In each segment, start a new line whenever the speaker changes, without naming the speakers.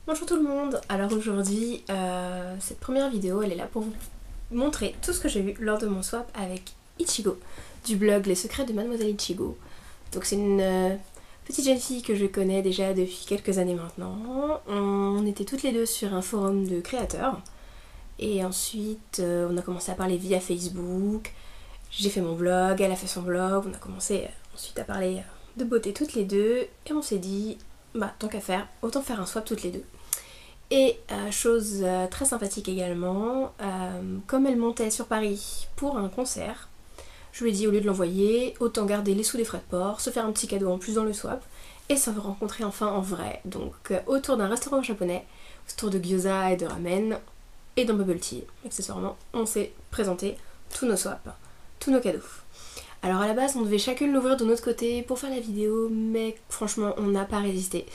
Bonjour tout le monde. Alors aujourd'hui, cette première vidéo, elle est là pour vous montrer tout ce que j'ai vu lors de mon swap avec Ichigo, du blog Les Secrets de Mademoiselle Ichigo. Donc c'est une petite jeune fille que je connais déjà depuis quelques années maintenant. On était toutes les deux sur un forum de créateurs. Et ensuite, on a commencé à parler via Facebook. J'ai fait mon blog, elle a fait son blog. On a commencé ensuite à parler de beauté toutes les deux. Et on s'est dit, bah tant qu'à faire, autant faire un swap toutes les deux. Et chose très sympathique également, comme elle montait sur Paris pour un concert, je lui ai dit au lieu de l'envoyer, autant garder les sous des frais de port, se faire un petit cadeau en plus dans le swap et se rencontrer enfin en vrai. Donc autour d'un restaurant japonais, autour de gyoza et de ramen et d'un bubble tea, accessoirement, on s'est présenté tous nos swaps, tous nos cadeaux. Alors à la base on devait chacune l'ouvrir de notre côté pour faire la vidéo, mais franchement on n'a pas résisté.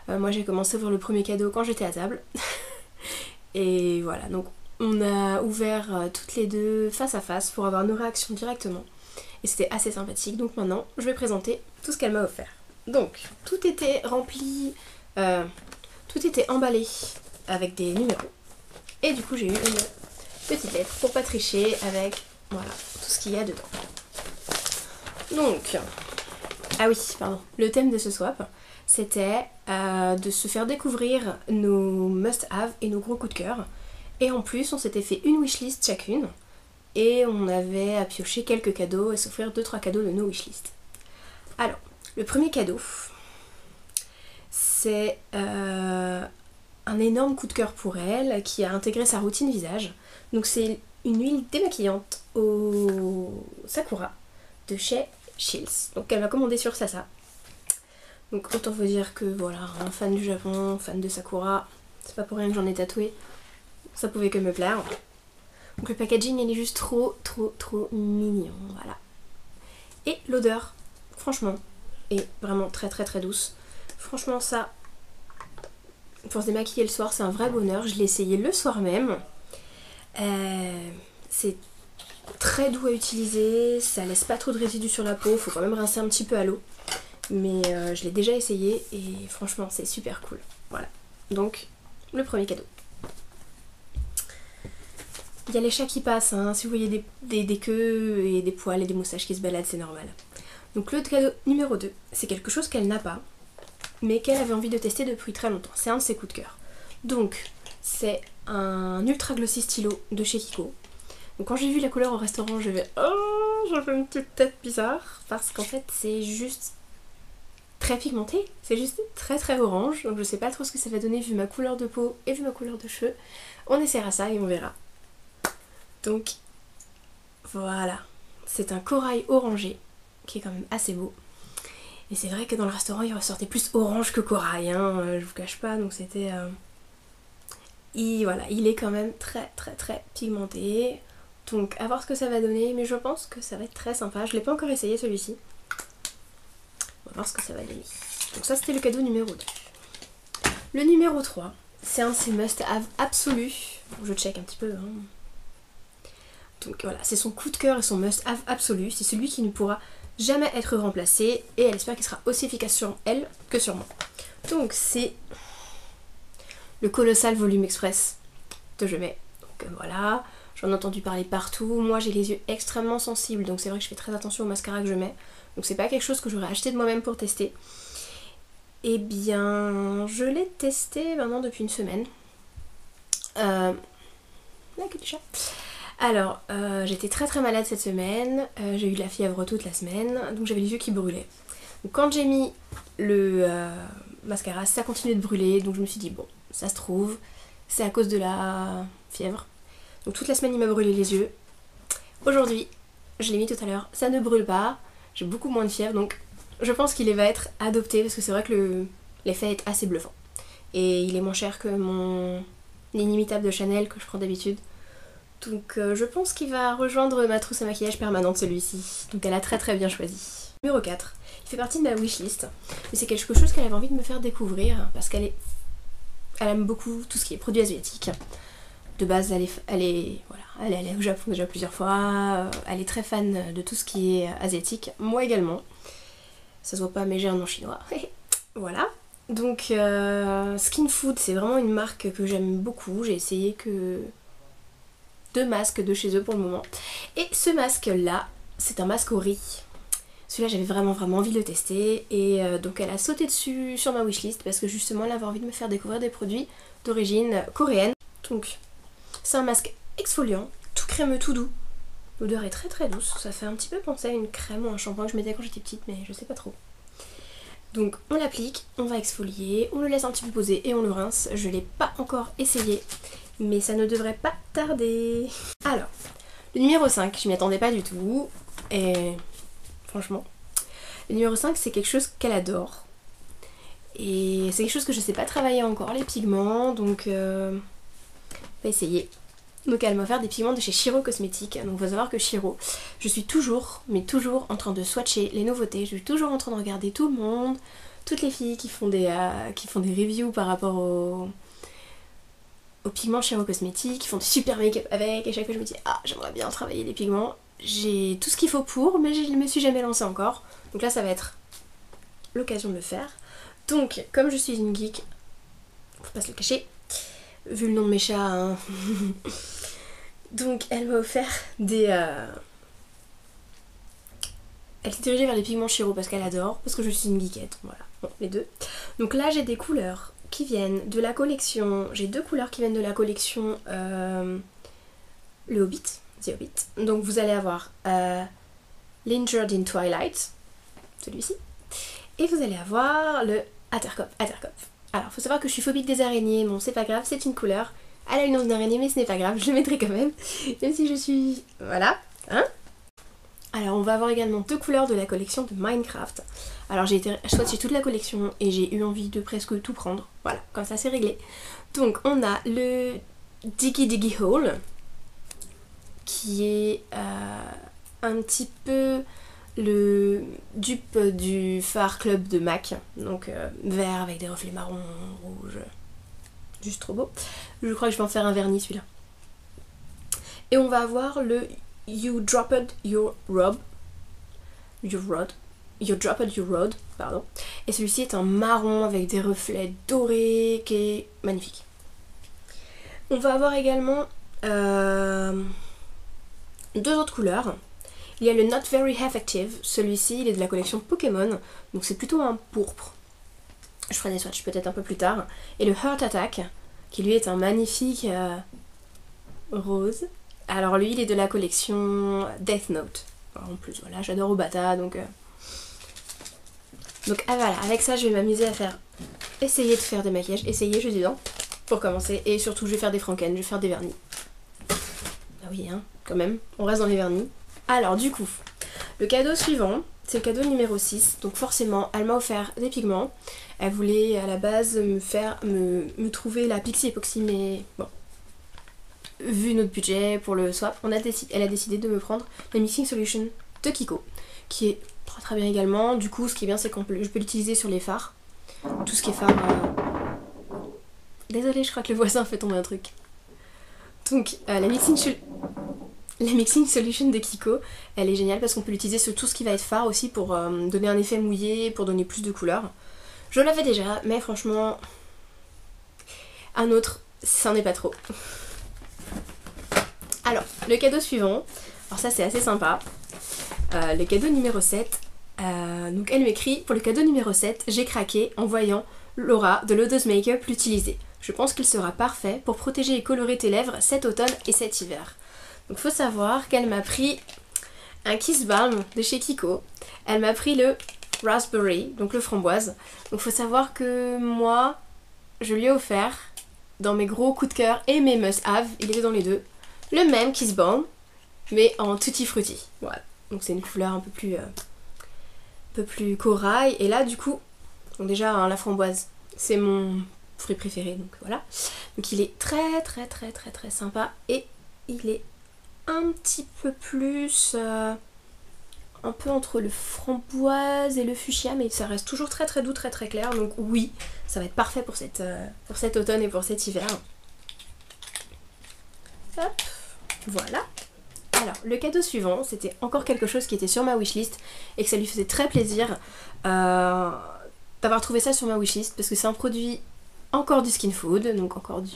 Moi j'ai commencé à ouvrir le premier cadeau quand j'étais à table. Et voilà, donc on a ouvert toutes les deux face à face pour avoir nos réactions directement. Et c'était assez sympathique, donc maintenant je vais présenter tout ce qu'elle m'a offert. Donc tout était rempli, tout était emballé avec des numéros. Et du coup j'ai eu une petite lettre pour pas tricher avec voilà tout ce qu'il y a dedans. Donc, ah oui, pardon, le thème de ce swap, c'était de se faire découvrir nos must-have et nos gros coups de cœur. Et en plus, on s'était fait une wishlist chacune. Et on avait à piocher quelques cadeaux et s'offrir 2-3 cadeaux de nos wishlists. Alors, le premier cadeau, c'est un énorme coup de cœur pour elle qui a intégré sa routine visage. Donc c'est une huile démaquillante au Sakura de chez Shields. Donc elle m'a commandé sur Sasa. Donc autant vous dire que voilà, un fan du Japon, fan de Sakura, c'est pas pour rien que j'en ai tatoué, ça pouvait que me plaire. Donc le packaging il est juste trop mignon, voilà. Et l'odeur, franchement, est vraiment très douce. Franchement ça, pour se démaquiller le soir c'est un vrai bonheur, je l'ai essayé le soir même. C'est très doux à utiliser, ça laisse pas trop de résidus sur la peau, faut quand même rincer un petit peu à l'eau. Mais je l'ai déjà essayé et franchement c'est super cool. Voilà, donc le premier cadeau. Il y a les chats qui passent, hein. Si vous voyez des queues et des poils et des moustaches qui se baladent, c'est normal. Donc le cadeau numéro 2, c'est quelque chose qu'elle n'a pas, mais qu'elle avait envie de tester depuis très longtemps. C'est un de ses coups de cœur. Donc c'est un ultra glossy stylo de chez Kiko. Donc quand j'ai vu la couleur au restaurant, j'avais une petite tête bizarre parce qu'en fait c'est juste très pigmenté, c'est juste très orange, donc je sais pas trop ce que ça va donner vu ma couleur de peau et vu ma couleur de cheveux. On essaiera ça et on verra. Donc voilà, c'est un corail orangé qui est quand même assez beau. Et c'est vrai que dans le restaurant il ressortait plus orange que corail, hein, je vous cache pas, donc c'était... Voilà, il est quand même très pigmenté. Donc à voir ce que ça va donner, mais je pense que ça va être très sympa. Je l'ai pas encore essayé celui-ci. On va voir ce que ça va donner. Donc ça c'était le cadeau numéro 2. Le numéro 3, c'est un de ses must-have absolus. Je check un petit peu. Hein. Donc voilà, c'est son coup de cœur et son must-have absolu. C'est celui qui ne pourra jamais être remplacé. Et elle espère qu'il sera aussi efficace sur elle que sur moi. Donc c'est le Colossal Volume Express de Je mets. Donc voilà, j'en ai entendu parler partout. Moi j'ai les yeux extrêmement sensibles, donc c'est vrai que je fais très attention au mascara que je mets. Donc c'est pas quelque chose que j'aurais acheté de moi-même pour tester. Eh bien, je l'ai testé maintenant depuis une semaine. Là, que du chat. Alors, j'étais très malade cette semaine. J'ai eu de la fièvre toute la semaine, donc j'avais les yeux qui brûlaient. Donc quand j'ai mis le mascara, ça continuait de brûler, donc je me suis dit bon, ça se trouve, c'est à cause de la fièvre. Donc toute la semaine il m'a brûlé les yeux. Aujourd'hui, je l'ai mis tout à l'heure, ça ne brûle pas. J'ai beaucoup moins de fièvre, donc je pense qu'il va être adopté parce que c'est vrai que l'effet est assez bluffant. Et il est moins cher que mon inimitable de Chanel que je prends d'habitude. Donc je pense qu'il va rejoindre ma trousse à maquillage permanente celui-ci. Donc elle a très bien choisi. Numéro 4, il fait partie de ma wishlist. Mais c'est quelque chose qu'elle avait envie de me faire découvrir parce qu'elle aime beaucoup tout ce qui est produits asiatiques. De base, elle est allée au Japon déjà plusieurs fois, elle est très fan de tout ce qui est asiatique, moi également. Ça se voit pas mais j'ai un nom chinois, voilà. Donc Skin Food, c'est vraiment une marque que j'aime beaucoup. J'ai essayé que 2 masques de chez eux pour le moment. Et ce masque là, c'est un masque au riz. Celui-là j'avais vraiment envie de le tester et donc elle a sauté dessus sur ma wishlist parce que justement elle avait envie de me faire découvrir des produits d'origine coréenne. Donc c'est un masque exfoliant, tout crémeux, tout doux. L'odeur est très douce, ça fait un petit peu penser à une crème ou un shampoing que je mettais quand j'étais petite mais je sais pas trop. Donc on l'applique, on va exfolier, on le laisse un petit peu poser et on le rince. Je l'ai pas encore essayé mais ça ne devrait pas tarder. Alors, le numéro 5, je m'y attendais pas du tout et franchement, le numéro 5 c'est quelque chose qu'elle adore. Et c'est quelque chose que je sais pas travailler encore, les pigments, donc on va essayer. Donc elle m'a offert des pigments de chez Shiro Cosmetics. Donc faut savoir que Shiro, je suis toujours, mais toujours en train de swatcher les nouveautés. Je suis toujours en train de regarder tout le monde, toutes les filles qui font des reviews par rapport aux pigments Shiro Cosmetics, qui font du super make-up avec. Et chaque fois je me dis ah j'aimerais bien travailler les pigments. J'ai tout ce qu'il faut pour, mais je ne me suis jamais lancée encore. Donc là ça va être l'occasion de le faire. Donc comme je suis une geek, faut pas se le cacher, vu le nom de mes chats, hein. Donc elle m'a offert des... Elle s'est dirigée vers les pigments Shiro parce qu'elle adore, parce que je suis une geekette, voilà, bon, les deux. Donc là j'ai des couleurs qui viennent de la collection, j'ai 2 couleurs qui viennent de la collection le Hobbit, The Hobbit. Donc vous allez avoir Lingered in Twilight, celui-ci, et vous allez avoir le Atterkopf. Alors faut savoir que je suis phobique des araignées, bon c'est pas grave, c'est une couleur. Elle a une once d'araignée mais ce n'est pas grave, je le mettrai quand même. Même si je suis... Voilà, hein. Alors on va avoir également 2 couleurs de la collection de Minecraft. Alors j'ai été swatcher toute la collection et j'ai eu envie de presque tout prendre. Voilà, comme ça c'est réglé. Donc on a le Diggy Diggy Hole, qui est un petit peu le dupe du Phare Club de MAC, donc vert avec des reflets marron, rouge, juste trop beau. Je crois que je vais en faire un vernis celui-là. Et on va avoir le You Dropped Your Road, pardon. Et celui-ci est un marron avec des reflets dorés qui est magnifique. On va avoir également 2 autres couleurs. Il y a le Not Very Effective, celui-ci il est de la collection Pokémon, donc c'est plutôt un pourpre. Je ferai des swatchs peut-être un peu plus tard. Et le Heart Attack, qui lui est un magnifique rose. Alors lui il est de la collection Death Note. Alors, en plus voilà, j'adore Obata donc... Donc ah, voilà, avec ça je vais m'amuser à essayer de faire des maquillages. Essayer, je dis non, pour commencer. Et surtout je vais faire des franken, je vais faire des vernis. Ah oui hein, quand même, on reste dans les vernis. Alors du coup, le cadeau suivant, c'est le cadeau numéro 6. Donc forcément, elle m'a offert des pigments. Elle voulait à la base me trouver la Pixie Epoxy, mais bon, vu notre budget pour le swap, elle a décidé de me prendre la Mixing Solution de Kiko, qui est très bien également. Du coup, ce qui est bien, c'est que je peux l'utiliser sur les fards. Tout ce qui est fard... Désolée, je crois que le voisin fait tomber un truc. Donc, la Mixing Solution de Kiko, elle est géniale parce qu'on peut l'utiliser sur tout ce qui va être fard aussi pour donner un effet mouillé, pour donner plus de couleurs. Je l'avais déjà, mais franchement, un autre, ça n'en est pas trop. Alors, le cadeau suivant, alors ça c'est assez sympa, le cadeau numéro 7, donc elle m'écrit, pour le cadeau numéro 7, j'ai craqué en voyant Laura de Lotus Makeup l'utiliser. Je pense qu'il sera parfait pour protéger et colorer tes lèvres cet automne et cet hiver. Donc faut savoir qu'elle m'a pris un Kiss Balm de chez Kiko. Elle m'a pris le Raspberry, donc le framboise. Donc faut savoir que moi, je lui ai offert, dans mes gros coups de cœur et mes must-have, il était dans les deux, le même Kiss Balm, mais en Tutti Frutti. Voilà. Donc c'est une couleur un peu plus corail. Et là du coup, donc déjà hein, la framboise, c'est mon fruit préféré, donc voilà. Donc il est très sympa et il est un petit peu plus un peu entre le framboise et le fuchsia, mais ça reste toujours très doux, très clair. Donc oui, ça va être parfait pour cet automne et pour cet hiver. Hop, voilà. Alors le cadeau suivant, c'était encore quelque chose qui était sur ma wishlist et que ça lui faisait très plaisir d'avoir trouvé ça sur ma wishlist parce que c'est un produit encore du Skin Food, donc encore du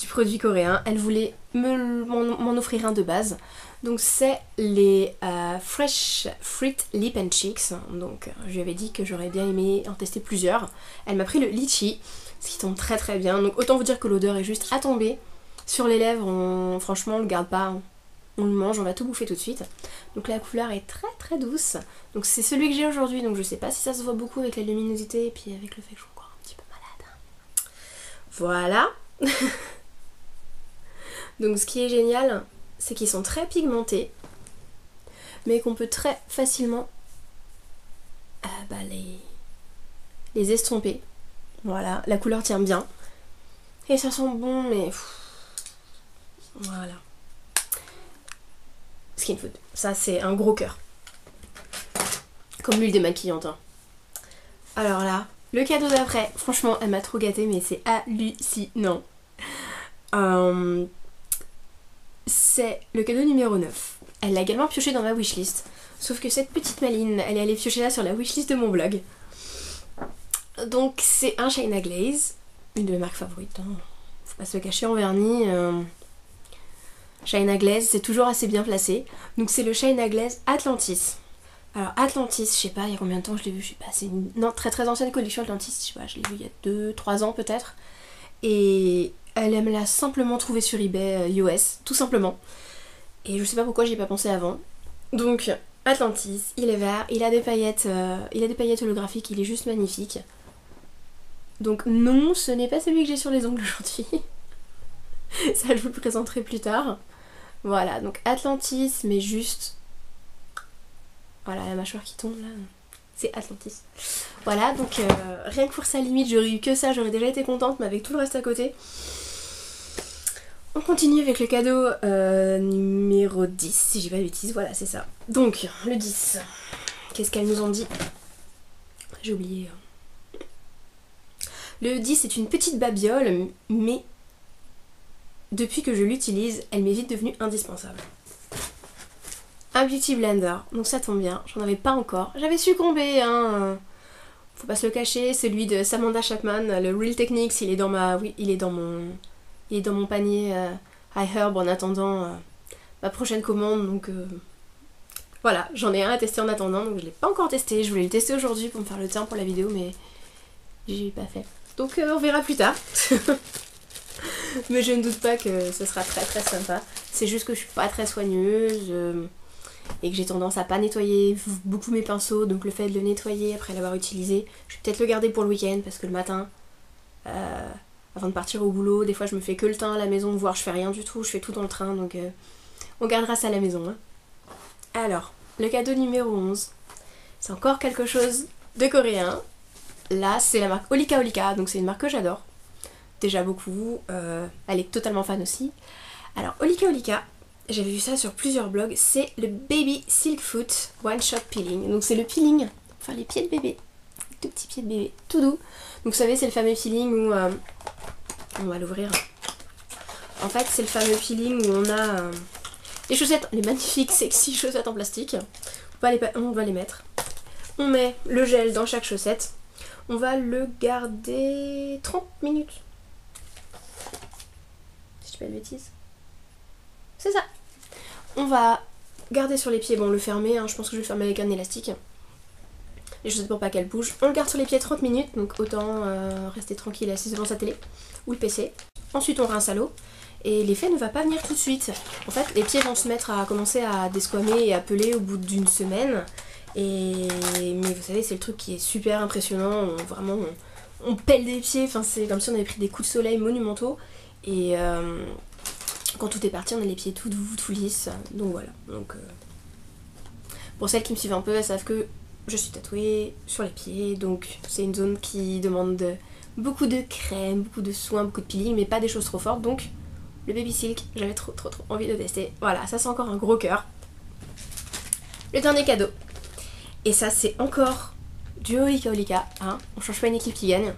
produit coréen. Elle voulait m'en offrir un de base. Donc c'est les Fresh Fruit Lip and Cheeks. Donc je lui avais dit que j'aurais bien aimé en tester plusieurs. Elle m'a pris le litchi, ce qui tombe très très bien. Donc autant vous dire que l'odeur est juste à tomber. Sur les lèvres, franchement on le garde pas. On le mange, on va tout bouffer tout de suite. Donc la couleur est très très douce. Donc c'est celui que j'ai aujourd'hui, donc je sais pas si ça se voit beaucoup avec la luminosité et puis avec le fait que je suis encore un petit peu malade. Voilà. Donc ce qui est génial, c'est qu'ils sont très pigmentés, mais qu'on peut très facilement les estomper. Voilà, la couleur tient bien. Et ça sent bon, mais... Voilà. Skin Food, ça c'est un gros cœur. Comme l'huile démaquillante. Hein. Alors là, le cadeau d'après, franchement, elle m'a trop gâtée, mais c'est hallucinant. C'est le cadeau numéro 9. Elle l'a également pioché dans ma wishlist. Sauf que cette petite maline, elle est allée piocher là sur la wishlist de mon blog. Donc c'est un China Glaze, une de mes marques favorites. Hein. Faut pas se le cacher en vernis. China Glaze, c'est toujours assez bien placé. Donc c'est le China Glaze Atlantis. Alors Atlantis, je sais pas, il y a combien de temps je l'ai vu, je sais pas, c'est une très très ancienne collection Atlantis, je sais pas, je l'ai vu il y a 2-3 ans peut-être. Et elle me l'a simplement trouvé sur eBay US, tout simplement. Et je sais pas pourquoi j'y ai pas pensé avant. Donc Atlantis, il est vert, il a des paillettes holographiques, il est juste magnifique. Donc non, ce n'est pas celui que j'ai sur les ongles aujourd'hui. Ça je vous le présenterai plus tard. Voilà, donc Atlantis, mais juste... Voilà, la mâchoire qui tombe là, c'est Atlantis. Voilà, donc rien que pour ça, limite, j'aurais eu que ça, j'aurais déjà été contente, mais avec tout le reste à côté. On continue avec le cadeau numéro 10, si j'ai pas de bêtises, voilà, c'est ça. Donc, le 10, qu'est-ce qu'elles nous ont dit? J'ai oublié. Le 10 c'est une petite babiole, mais depuis que je l'utilise, elle m'est vite devenue indispensable. Un beauty blender, donc ça tombe bien, j'en avais pas encore. J'avais succombé, hein. Faut pas se le cacher, celui de Samantha Chapman, le Real Techniques, il est dans mon panier iHerb en attendant ma prochaine commande, donc voilà, j'en ai un à tester en attendant, donc je l'ai pas encore testé. Je voulais le tester aujourd'hui pour me faire le temps pour la vidéo, mais j'ai pas fait. Donc on verra plus tard. Mais je ne doute pas que ce sera très très sympa. C'est juste que je suis pas très soigneuse et que j'ai tendance à pas nettoyer beaucoup mes pinceaux, donc le fait de le nettoyer après l'avoir utilisé, je vais peut-être le garder pour le week-end parce que le matin, avant de partir au boulot, des fois je me fais que le teint à la maison, voire je fais rien du tout, je fais tout dans le train, donc on gardera ça à la maison. Hein. Alors, le cadeau numéro 11, c'est encore quelque chose de coréen. Là, c'est la marque Olika Olika, donc c'est une marque que j'adore. Déjà beaucoup, elle est totalement fan aussi. Alors, Olika Olika, j'avais vu ça sur plusieurs blogs, c'est le Baby Silk Foot One Shot Peeling. Donc c'est le peeling, enfin les pieds de bébé, les tout petits pieds de bébé, tout doux. Donc vous savez, c'est le fameux peeling où... on va l'ouvrir. En fait, c'est le fameux peeling où on a les chaussettes, les magnifiques sexy chaussettes en plastique. On va les mettre. On met le gel dans chaque chaussette. On va le garder 30 minutes. Si je dis pas de bêtises. C'est ça. On va garder sur les pieds, bon, le fermer, hein, je pense que je vais le fermer avec un élastique. Les chaussettes pour pas qu'elles bougent. On le garde sur les pieds 30 minutes, donc autant rester tranquille assise devant sa télé ou le PC. Ensuite on rince à l'eau. Et l'effet ne va pas venir tout de suite. En fait, les pieds vont se mettre à commencer à desquamer et à peler au bout d'une semaine. Mais vous savez, c'est le truc qui est super impressionnant. On pèle des pieds. Enfin, c'est comme si on avait pris des coups de soleil monumentaux. Et quand tout est parti, on a les pieds tout doux, tout lisses. Donc voilà. Donc, pour celles qui me suivent un peu, elles savent que je suis tatouée sur les pieds. Donc c'est une zone qui demande beaucoup de crème, beaucoup de soins, beaucoup de peeling, mais pas des choses trop fortes. Donc le Baby Silk, j'avais trop envie de tester. Voilà, ça c'est encore un gros cœur. Le dernier cadeau. Et ça c'est encore du Olika Olika, hein. On change pas une équipe qui gagne.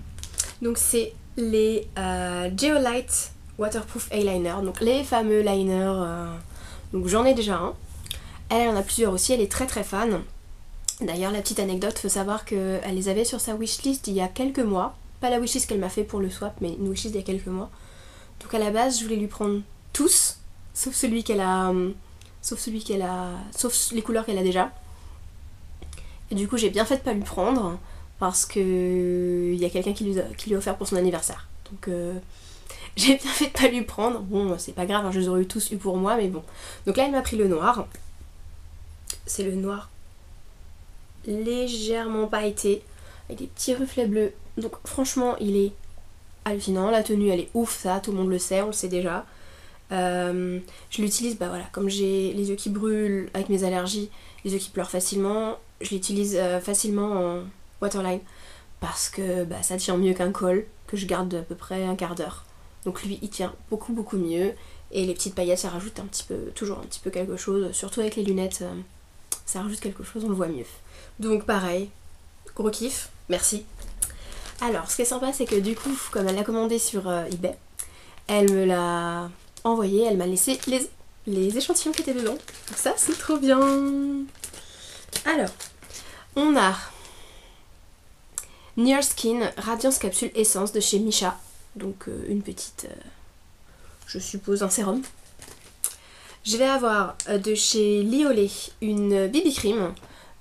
Donc c'est les Geolite Waterproof Eyeliner. Donc les fameux liners. Donc j'en ai déjà un. Elle en a plusieurs aussi, elle est très très fan. D'ailleurs, la petite anecdote, faut savoir qu'elle les avait sur sa wishlist il y a quelques mois. Pas la wishlist qu'elle m'a fait pour le swap, mais une wishlist il y a quelques mois. Donc à la base, je voulais lui prendre tous, sauf celui qu'elle a... Sauf les couleurs qu'elle a déjà. Et du coup, j'ai bien fait de pas lui prendre, parce que il y a quelqu'un qui lui a offert pour son anniversaire. Donc j'ai bien fait de pas lui prendre. Bon, c'est pas grave, hein, je les aurais tous eu pour moi, mais bon. Donc là, elle m'a pris le noir. C'est le noir légèrement pailleté, avec des petits reflets bleus. Donc franchement, il est hallucinant. La tenue, elle est ouf, ça, tout le monde le sait, on le sait déjà. Je l'utilise, bah voilà, comme j'ai les yeux qui brûlent avec mes allergies, les yeux qui pleurent facilement, je l'utilise facilement en waterline parce que bah, ça tient mieux qu'un col que je garde à peu près un quart d'heure. Donc lui, il tient beaucoup mieux et les petites paillettes, ça rajoute toujours un petit peu quelque chose, surtout avec les lunettes, ça rajoute quelque chose, on le voit mieux. Donc pareil, gros kiff, merci. Alors, ce qui est sympa, c'est que du coup, comme elle l'a commandé sur eBay, elle me l'a envoyé, elle m'a laissé les échantillons qui étaient dedans. Donc ça, c'est trop bien. Alors, on a Near Skin Radiance Capsule Essence de chez Missha. Donc une petite, je suppose, un sérum. Je vais avoir de chez Liolé une BB Cream,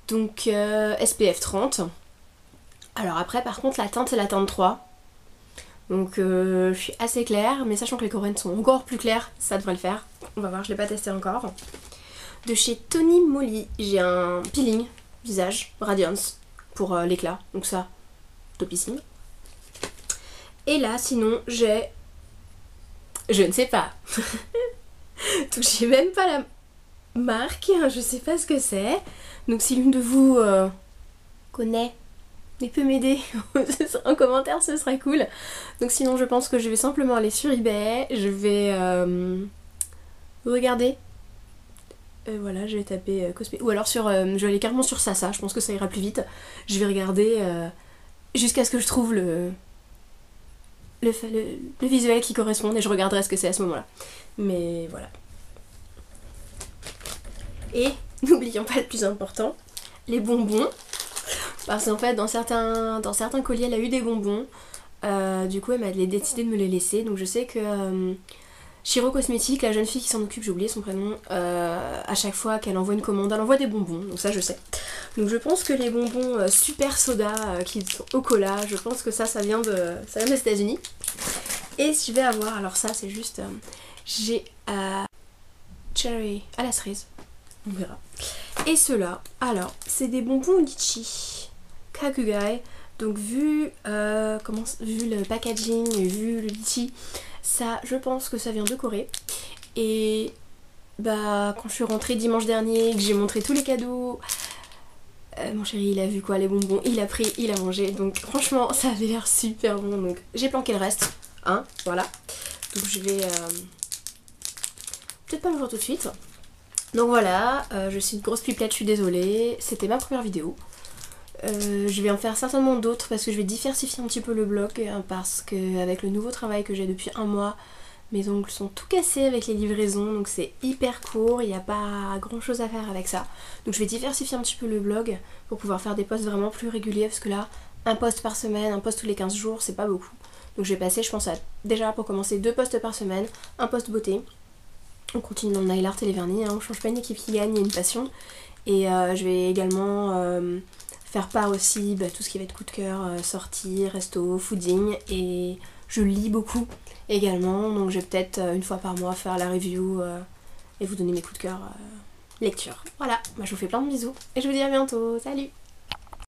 donc SPF 30. Alors après, par contre, la teinte, c'est la teinte 3. Donc je suis assez claire, mais sachant que les coréennes sont encore plus claires, ça devrait le faire. On va voir, je l'ai pas testé encore. De chez Tony Moly, j'ai un peeling visage Radiance pour l'éclat, donc ça, topissime. Et là, sinon, j'ai... Je ne sais pas. Donc j'ai même pas la marque, je sais pas ce que c'est. Donc si l'une de vous connaît et peut m'aider en commentaire, ce serait cool. Donc sinon je pense que je vais simplement aller sur eBay, je vais regarder. Voilà, je vais taper cosplay. Ou alors je vais aller carrément sur Sasa, je pense que ça ira plus vite. Je vais regarder jusqu'à ce que je trouve le visuel qui correspond et je regarderai ce que c'est à ce moment-là. Mais voilà. Et n'oublions pas le plus important, les bonbons. Parce qu'en fait, dans certains colliers, elle a eu des bonbons. Du coup, elle m'a décidé de me les laisser. Donc je sais que Shiro Cosmétique, la jeune fille qui s'en occupe, j'ai oublié son prénom, à chaque fois qu'elle envoie une commande, elle envoie des bonbons. Donc ça, je sais. Donc je pense que les bonbons super soda qui sont au cola, je pense que ça vient des États-Unis. Et je vais avoir, alors ça, c'est juste... j'ai Cherry à la cerise. On verra. Et ceux-là, alors, c'est des bonbons litchi Kakugai. Donc vu le packaging, vu le litchi, ça, je pense que ça vient de Corée. Et bah, quand je suis rentrée dimanche dernier, que j'ai montré tous les cadeaux, mon chéri, il a vu quoi, les bonbons, il a pris, il a mangé. Donc franchement, ça avait l'air super bon. Donc j'ai planqué le reste, hein, voilà. Donc je vais peut-être pas le voir tout de suite. Donc voilà, je suis une grosse pipelette, je suis désolée, c'était ma première vidéo. Je vais en faire certainement d'autres parce que je vais diversifier un petit peu le blog, hein, parce qu'avec le nouveau travail que j'ai depuis un mois, mes ongles sont tout cassés avec les livraisons, donc c'est hyper court, il n'y a pas grand chose à faire avec ça. Donc je vais diversifier un petit peu le blog pour pouvoir faire des posts vraiment plus réguliers, parce que là, un post par semaine, un post tous les 15 jours, c'est pas beaucoup. Donc je vais passer, je pense, à déjà pour commencer 2 posts par semaine, un post beauté. On continue dans le nail art et les vernis, hein, on change pas une équipe qui gagne, il y a une passion. Et je vais également faire part aussi tout ce qui va être coup de cœur, sortie, resto, fooding. Et je lis beaucoup également, donc je vais peut-être une fois par mois faire la review et vous donner mes coups de cœur lecture. Voilà, moi je vous fais plein de bisous et je vous dis à bientôt, salut!